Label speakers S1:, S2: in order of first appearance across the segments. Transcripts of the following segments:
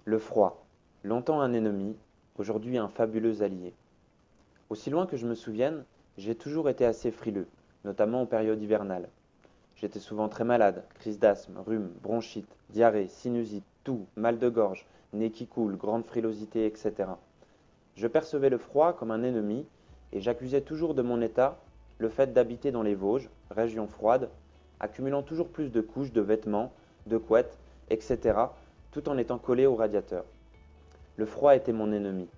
S1: Le froid, longtemps un ennemi, aujourd'hui un fabuleux allié. Aussi loin que je me souvienne, j'ai toujours été assez frileux, notamment en période hivernale. J'étais souvent très malade, crise d'asthme, rhume, bronchite, diarrhée, sinusite, toux, mal de gorge, nez qui coule, grande frilosité, etc. Je percevais le froid comme un ennemi et j'accusais toujours de mon état le fait d'habiter dans les Vosges, région froide, accumulant toujours plus de couches de vêtements, de couettes, etc., tout en étant collé au radiateur. Le froid était mon ennemi.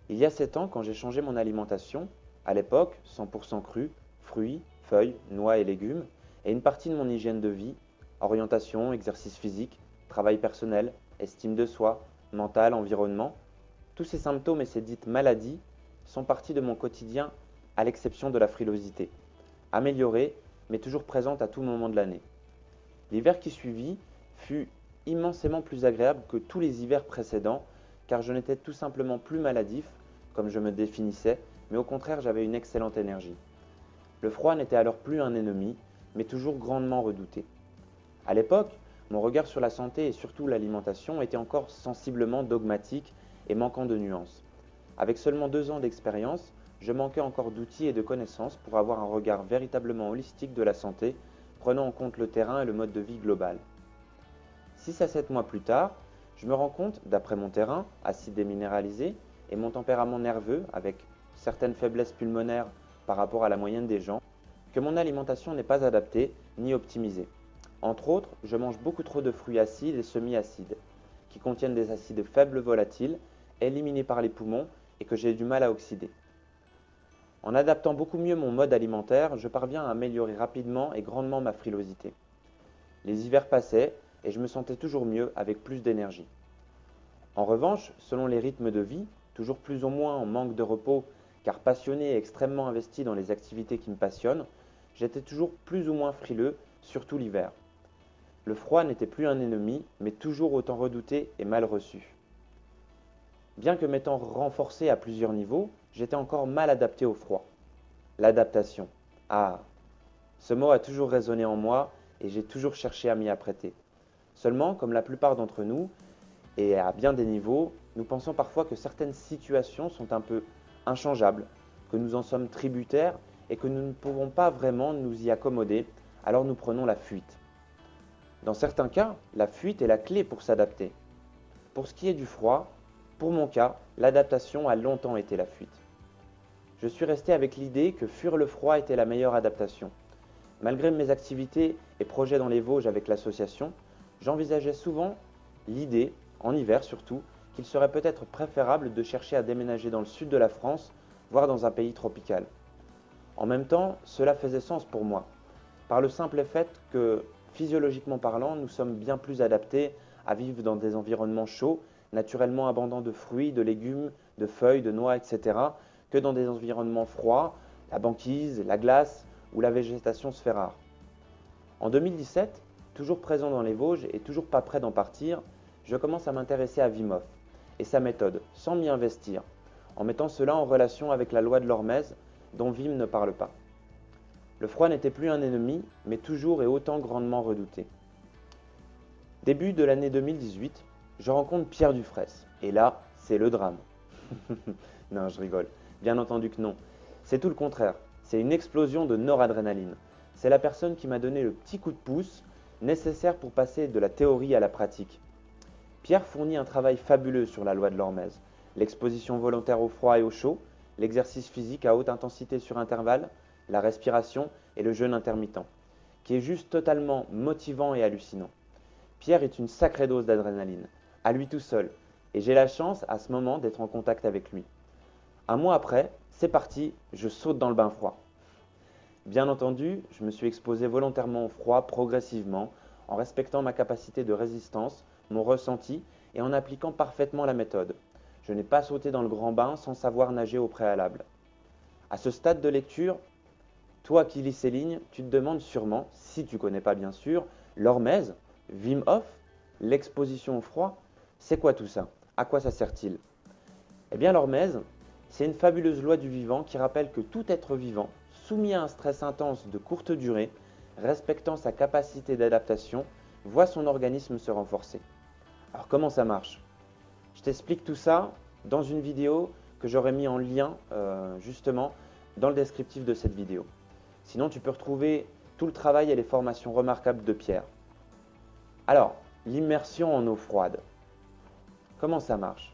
S1: Il y a 7 ans, quand j'ai changé mon alimentation, à l'époque, 100% cru, fruits, feuilles, noix et légumes, et une partie de mon hygiène de vie, orientation, exercice physique, travail personnel, estime de soi, mental, environnement, tous ces symptômes et ces dites maladies sont partis de mon quotidien à l'exception de la frilosité, améliorée mais toujours présente à tout moment de l'année. L'hiver qui suivit fut immensément plus agréable que tous les hivers précédents car je n'étais tout simplement plus maladif, comme je me définissais, mais au contraire j'avais une excellente énergie. Le froid n'était alors plus un ennemi, mais toujours grandement redouté. À l'époque, mon regard sur la santé et surtout l'alimentation était encore sensiblement dogmatique et manquant de nuances. Avec seulement 2 ans d'expérience, je manquais encore d'outils et de connaissances pour avoir un regard véritablement holistique de la santé, prenant en compte le terrain et le mode de vie global. 6 à 7 mois plus tard, je me rends compte, d'après mon terrain, acide déminéralisé, et mon tempérament nerveux, avec certaines faiblesses pulmonaires par rapport à la moyenne des gens, que mon alimentation n'est pas adaptée ni optimisée. Entre autres, je mange beaucoup trop de fruits acides et semi-acides, qui contiennent des acides faibles volatiles, éliminés par les poumons et que j'ai du mal à oxyder. En adaptant beaucoup mieux mon mode alimentaire, je parviens à améliorer rapidement et grandement ma frilosité. Les hivers passaient et je me sentais toujours mieux avec plus d'énergie. En revanche, selon les rythmes de vie, toujours plus ou moins en manque de repos car passionné et extrêmement investi dans les activités qui me passionnent, j'étais toujours plus ou moins frileux, surtout l'hiver. Le froid n'était plus un ennemi, mais toujours autant redouté et mal reçu. Bien que m'étant renforcé à plusieurs niveaux, j'étais encore mal adapté au froid. L'adaptation. Ah, ce mot a toujours résonné en moi et j'ai toujours cherché à m'y apprêter. Seulement, comme la plupart d'entre nous, et à bien des niveaux, nous pensons parfois que certaines situations sont un peu inchangeables, que nous en sommes tributaires et que nous ne pouvons pas vraiment nous y accommoder, alors nous prenons la fuite. Dans certains cas, la fuite est la clé pour s'adapter. Pour ce qui est du froid, pour mon cas, l'adaptation a longtemps été la fuite. Je suis resté avec l'idée que fuir le froid était la meilleure adaptation. Malgré mes activités et projets dans les Vosges avec l'association, j'envisageais souvent l'idée, en hiver surtout, qu'il serait peut-être préférable de chercher à déménager dans le sud de la France, voire dans un pays tropical. En même temps, cela faisait sens pour moi, par le simple fait que, physiologiquement parlant, nous sommes bien plus adaptés à vivre dans des environnements chauds, naturellement abondants de fruits, de légumes, de feuilles, de noix, etc., que dans des environnements froids, la banquise, la glace, où la végétation se fait rare. En 2017, toujours présent dans les Vosges et toujours pas prêt d'en partir, je commence à m'intéresser à Wim Hof et sa méthode, sans m'y investir, en mettant cela en relation avec la loi de l'Hormèse, dont Wim ne parle pas. Le froid n'était plus un ennemi, mais toujours et autant grandement redouté. Début de l'année 2018, je rencontre Pierre Dufraisse, et là, c'est le drame. Non, je rigole. Bien entendu que non. C'est tout le contraire. C'est une explosion de noradrénaline. C'est la personne qui m'a donné le petit coup de pouce nécessaire pour passer de la théorie à la pratique. Pierre fournit un travail fabuleux sur la loi de l'Hormèse. L'exposition volontaire au froid et au chaud, l'exercice physique à haute intensité sur intervalle, la respiration et le jeûne intermittent, qui est juste totalement motivant et hallucinant. Pierre est une sacrée dose d'adrénaline, à lui tout seul, et j'ai la chance à ce moment d'être en contact avec lui. Un mois après, c'est parti, je saute dans le bain froid. Bien entendu, je me suis exposé volontairement au froid progressivement, en respectant ma capacité de résistance, mon ressenti et en appliquant parfaitement la méthode. Je n'ai pas sauté dans le grand bain sans savoir nager au préalable. À ce stade de lecture, toi qui lis ces lignes, tu te demandes sûrement, si tu ne connais pas bien sûr, l'hormèse, Wim Hof, l'exposition au froid, c'est quoi tout ça? À quoi ça sert-il? Eh bien l'hormèse, c'est une fabuleuse loi du vivant qui rappelle que tout être vivant, soumis à un stress intense de courte durée, respectant sa capacité d'adaptation, voit son organisme se renforcer. Alors comment ça marche? Je t'explique tout ça dans une vidéo que j'aurai mis en lien justement dans le descriptif de cette vidéo. Sinon, tu peux retrouver tout le travail et les formations remarquables de Pierre. Alors, l'immersion en eau froide. Comment ça marche?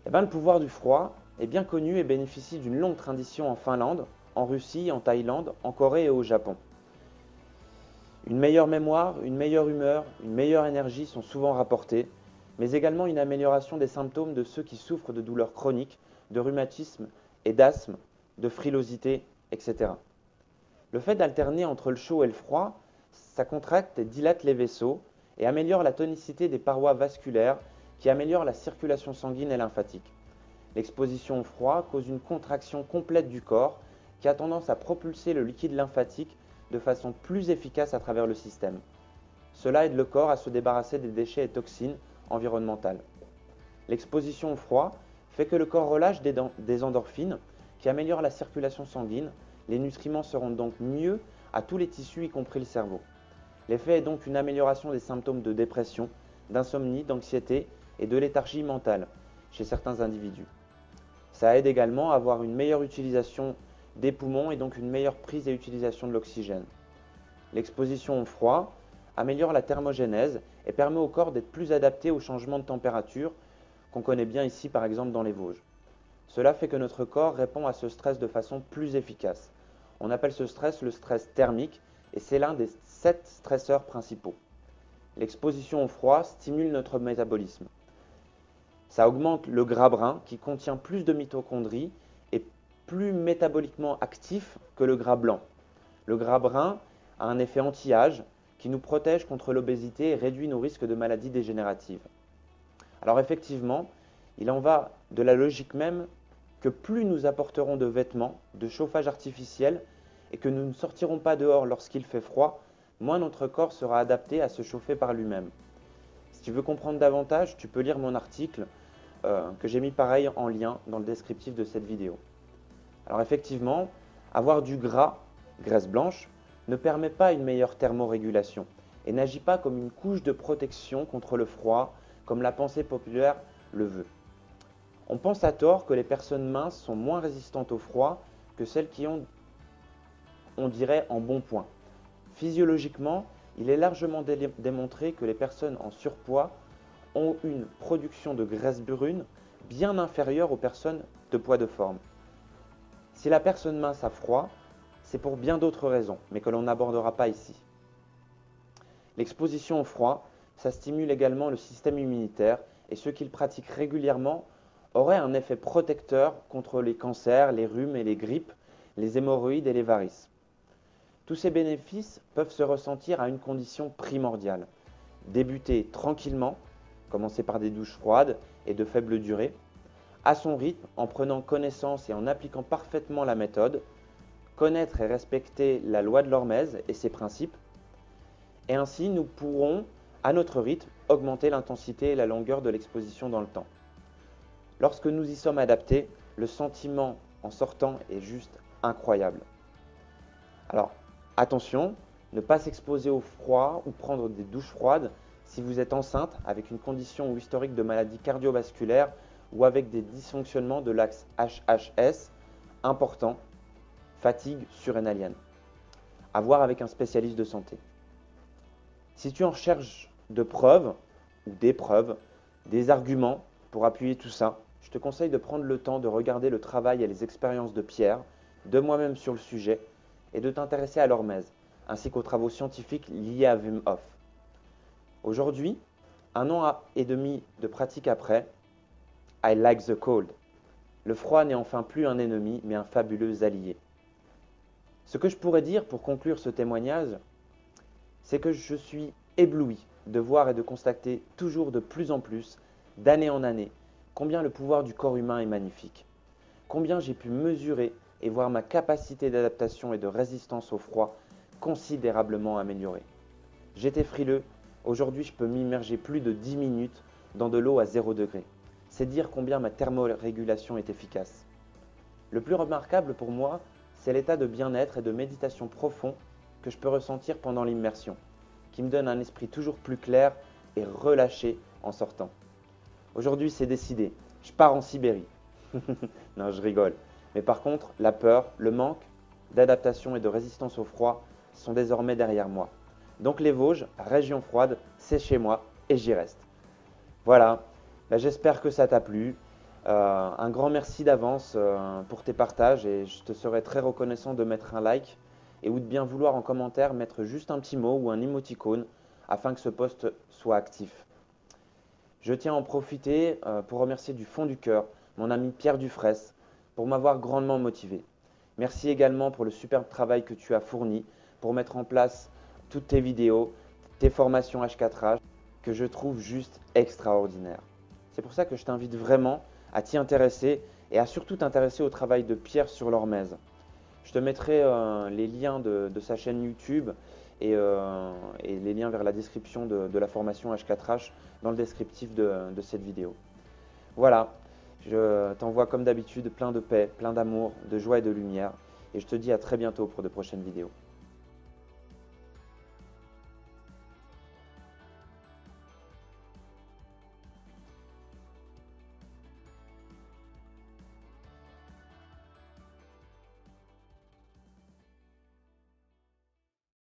S1: Eh bien, le pouvoir du froid est bien connu et bénéficie d'une longue tradition en Finlande, en Russie, en Thaïlande, en Corée et au Japon. Une meilleure mémoire, une meilleure humeur, une meilleure énergie sont souvent rapportées, mais également une amélioration des symptômes de ceux qui souffrent de douleurs chroniques, de rhumatisme et d'asthme, de frilosité, etc. Le fait d'alterner entre le chaud et le froid, ça contracte et dilate les vaisseaux et améliore la tonicité des parois vasculaires qui améliore la circulation sanguine et lymphatique. L'exposition au froid cause une contraction complète du corps qui a tendance à propulser le liquide lymphatique de façon plus efficace à travers le système. Cela aide le corps à se débarrasser des déchets et toxines environnementales. L'exposition au froid fait que le corps relâche des endorphines qui améliorent la circulation sanguine. Les nutriments se rendent donc mieux à tous les tissus, y compris le cerveau. L'effet est donc une amélioration des symptômes de dépression, d'insomnie, d'anxiété et de léthargie mentale chez certains individus. Ça aide également à avoir une meilleure utilisation des poumons et donc une meilleure prise et utilisation de l'oxygène. L'exposition au froid améliore la thermogénèse et permet au corps d'être plus adapté aux changements de température qu'on connaît bien ici par exemple dans les Vosges. Cela fait que notre corps répond à ce stress de façon plus efficace. On appelle ce stress le stress thermique et c'est l'un des 7 stresseurs principaux. L'exposition au froid stimule notre métabolisme. Ça augmente le gras brun qui contient plus de mitochondries et plus métaboliquement actif que le gras blanc. Le gras brun a un effet anti-âge qui nous protège contre l'obésité et réduit nos risques de maladies dégénératives. Alors effectivement, il en va de la logique même que plus nous apporterons de vêtements, de chauffage artificiel et que nous ne sortirons pas dehors lorsqu'il fait froid, moins notre corps sera adapté à se chauffer par lui-même. Si tu veux comprendre davantage, tu peux lire mon article que j'ai mis pareil en lien dans le descriptif de cette vidéo. Alors effectivement, avoir du gras, graisse blanche, ne permet pas une meilleure thermorégulation et n'agit pas comme une couche de protection contre le froid, comme la pensée populaire le veut. On pense à tort que les personnes minces sont moins résistantes au froid que celles qui ont, on dirait, en bon point. Physiologiquement, il est largement démontré que les personnes en surpoids ont une production de graisse brune bien inférieure aux personnes de poids de forme. Si la personne mince a froid, c'est pour bien d'autres raisons, mais que l'on n'abordera pas ici. L'exposition au froid, ça stimule également le système immunitaire et ceux qui le pratiquent régulièrement auraient un effet protecteur contre les cancers, les rhumes et les grippes, les hémorroïdes et les varices. Tous ces bénéfices peuvent se ressentir à une condition primordiale. Débuter tranquillement, commencer par des douches froides et de faible durée, à son rythme en prenant connaissance et en appliquant parfaitement la méthode, connaître et respecter la loi de l'hormèse et ses principes, et ainsi nous pourrons, à notre rythme, augmenter l'intensité et la longueur de l'exposition dans le temps. Lorsque nous y sommes adaptés, le sentiment en sortant est juste incroyable. Alors, attention, ne pas s'exposer au froid ou prendre des douches froides si vous êtes enceinte avec une condition ou historique de maladie cardiovasculaire ou avec des dysfonctionnements de l'axe HHS importants, fatigue surrénalienne. À voir avec un spécialiste de santé. Si tu en recherches de preuves ou des preuves, des arguments pour appuyer tout ça, je te conseille de prendre le temps de regarder le travail et les expériences de Pierre, de moi-même sur le sujet, et de t'intéresser à l'hormèse, ainsi qu'aux travaux scientifiques liés à Wim Hof. Aujourd'hui, 1 an et demi de pratique après, I like the cold. Le froid n'est enfin plus un ennemi, mais un fabuleux allié. Ce que je pourrais dire pour conclure ce témoignage, c'est que je suis ébloui de voir et de constater toujours de plus en plus, d'année en année, combien le pouvoir du corps humain est magnifique. Combien j'ai pu mesurer et voir ma capacité d'adaptation et de résistance au froid considérablement améliorée. J'étais frileux, aujourd'hui je peux m'immerger plus de 10 minutes dans de l'eau à 0 degré. C'est dire combien ma thermorégulation est efficace. Le plus remarquable pour moi, c'est l'état de bien-être et de méditation profond que je peux ressentir pendant l'immersion, qui me donne un esprit toujours plus clair et relâché en sortant. Aujourd'hui, c'est décidé. Je pars en Sibérie. Non, je rigole. Mais par contre, la peur, le manque d'adaptation et de résistance au froid sont désormais derrière moi. Donc les Vosges, région froide, c'est chez moi et j'y reste. Voilà, bah, j'espère que ça t'a plu. Un grand merci d'avance pour tes partages et je te serai très reconnaissant de mettre un like et ou de bien vouloir en commentaire mettre juste un petit mot ou un émoticône afin que ce post soit actif. Je tiens à en profiter pour remercier du fond du cœur mon ami Pierre Dufraisse pour m'avoir grandement motivé. Merci également pour le superbe travail que tu as fourni pour mettre en place toutes tes vidéos, tes formations H4H que je trouve juste extraordinaires. C'est pour ça que je t'invite vraiment à t'y intéresser et à surtout t'intéresser au travail de Pierre sur l'Hormèse. Je te mettrai les liens de sa chaîne YouTube et les liens vers la description de la formation H4H dans le descriptif de cette vidéo. Voilà, je t'envoie comme d'habitude plein de paix, plein d'amour, de joie et de lumière et je te dis à très bientôt pour de prochaines vidéos.